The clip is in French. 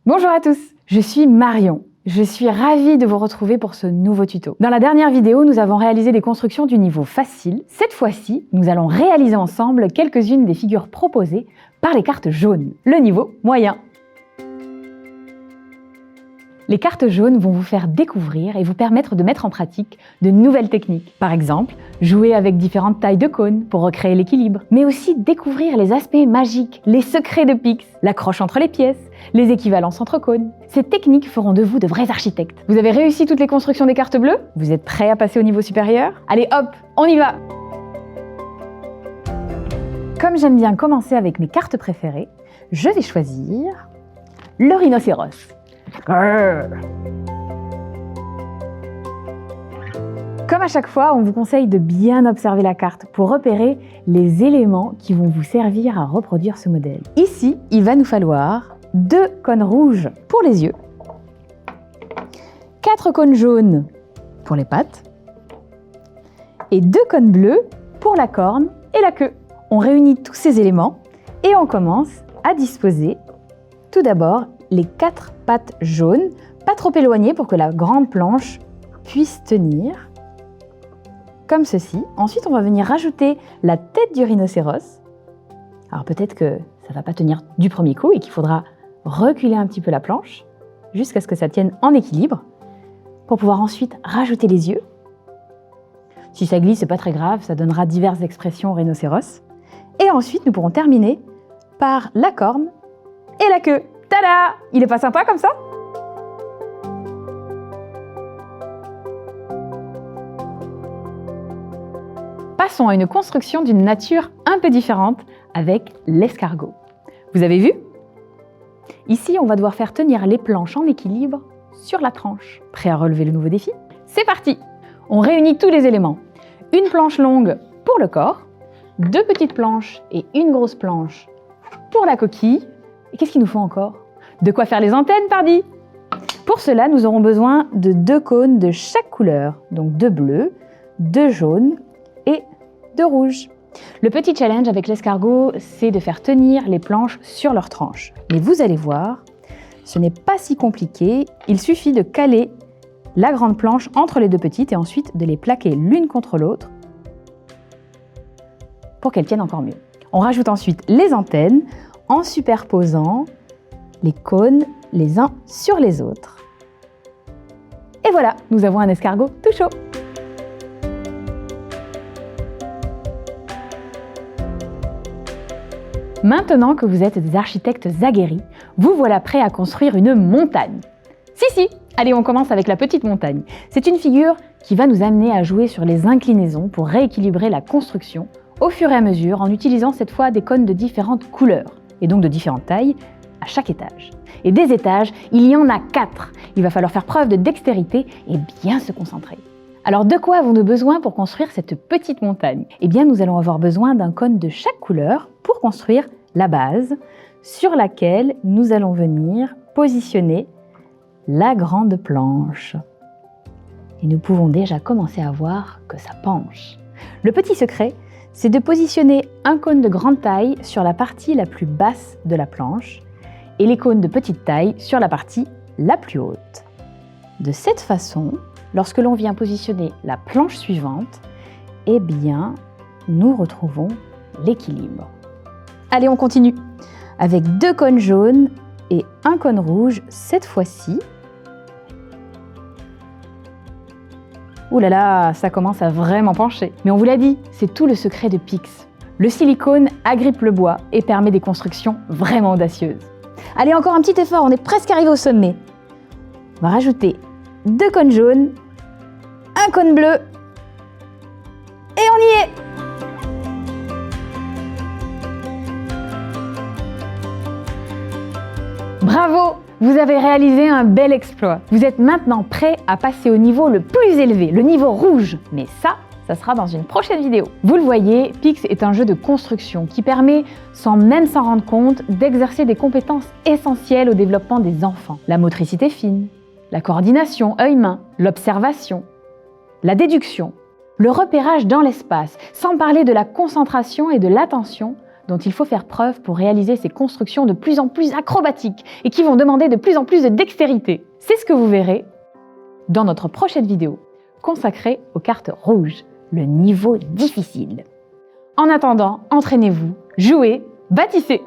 Bonjour à tous, je suis Marion. Je suis ravie de vous retrouver pour ce nouveau tuto. Dans la dernière vidéo, nous avons réalisé des constructions du niveau facile. Cette fois-ci, nous allons réaliser ensemble quelques-unes des figures proposées par les cartes jaunes. Le niveau moyen. Les cartes jaunes vont vous faire découvrir et vous permettre de mettre en pratique de nouvelles techniques. Par exemple, jouer avec différentes tailles de cônes pour recréer l'équilibre, mais aussi découvrir les aspects magiques, les secrets de Pix, l'accroche entre les pièces, les équivalences entre cônes. Ces techniques feront de vous de vrais architectes. Vous avez réussi toutes les constructions des cartes bleues? Vous êtes prêts à passer au niveau supérieur? Allez hop, on y va! Comme j'aime bien commencer avec mes cartes préférées, je vais choisir le rhinocéros. Comme à chaque fois, on vous conseille de bien observer la carte pour repérer les éléments qui vont vous servir à reproduire ce modèle. Ici, il va nous falloir 2 cônes rouges pour les yeux, 4 cônes jaunes pour les pattes et 2 cônes bleus pour la corne et la queue. On réunit tous ces éléments et on commence à disposer tout d'abord les 4 pattes jaunes, pas trop éloignées pour que la grande planche puisse tenir, comme ceci. Ensuite, on va venir rajouter la tête du rhinocéros. Alors peut-être que ça ne va pas tenir du premier coup et qu'il faudra reculer un petit peu la planche jusqu'à ce que ça tienne en équilibre pour pouvoir ensuite rajouter les yeux. Si ça glisse, c'est pas très grave, ça donnera diverses expressions au rhinocéros. Et ensuite, nous pourrons terminer par la corne et la queue. Tada! Il est pas sympa comme ça? Passons à une construction d'une nature un peu différente avec l'escargot. Vous avez vu? Ici, on va devoir faire tenir les planches en équilibre sur la tranche. Prêt à relever le nouveau défi? C'est parti! On réunit tous les éléments. Une planche longue pour le corps, 2 petites planches et une grosse planche pour la coquille. Et qu'est-ce qu'il nous faut encore? De quoi faire les antennes, pardi! Pour cela, nous aurons besoin de 2 cônes de chaque couleur, donc 2 bleus, 2 jaunes et 2 rouges. Le petit challenge avec l'escargot, c'est de faire tenir les planches sur leur tranche. Mais vous allez voir, ce n'est pas si compliqué, il suffit de caler la grande planche entre les 2 petites et ensuite de les plaquer l'une contre l'autre pour qu'elles tiennent encore mieux. On rajoute ensuite les antennes en superposant les cônes les uns sur les autres. Et voilà, nous avons un escargot tout chaud. Maintenant que vous êtes des architectes aguerris, vous voilà prêts à construire une montagne. Si, allez, on commence avec la petite montagne. C'est une figure qui va nous amener à jouer sur les inclinaisons pour rééquilibrer la construction au fur et à mesure en utilisant cette fois des cônes de différentes couleurs et donc de différentes tailles à chaque étage. Et des étages, il y en a 4. Il va falloir faire preuve de dextérité et bien se concentrer. Alors de quoi avons-nous besoin pour construire cette petite montagne? Eh bien, nous allons avoir besoin d'un cône de chaque couleur pour construire la base sur laquelle nous allons venir positionner la grande planche. Et nous pouvons déjà commencer à voir que ça penche. Le petit secret, c'est de positionner un cône de grande taille sur la partie la plus basse de la planche et les cônes de petite taille sur la partie la plus haute. De cette façon, lorsque l'on vient positionner la planche suivante, eh bien, nous retrouvons l'équilibre. Allez, on continue avec 2 cônes jaunes et un cône rouge cette fois-ci. Ouh là là, ça commence à vraiment pencher. Mais on vous l'a dit, c'est tout le secret de Pix. Le silicone agrippe le bois et permet des constructions vraiment audacieuses. Allez, encore un petit effort, on est presque arrivé au sommet. On va rajouter 2 cônes jaunes, un cône bleu, et on y est! Bravo! Vous avez réalisé un bel exploit. Vous êtes maintenant prêt à passer au niveau le plus élevé, le niveau rouge. Mais ça sera dans une prochaine vidéo. Vous le voyez, Pix est un jeu de construction qui permet, sans même s'en rendre compte, d'exercer des compétences essentielles au développement des enfants. La motricité fine, la coordination œil-main, l'observation, la déduction, le repérage dans l'espace, sans parler de la concentration et de l'attention dont il faut faire preuve pour réaliser ces constructions de plus en plus acrobatiques et qui vont demander de plus en plus de dextérité. C'est ce que vous verrez dans notre prochaine vidéo, consacrée aux cartes rouges, le niveau difficile. En attendant, entraînez-vous, jouez, bâtissez!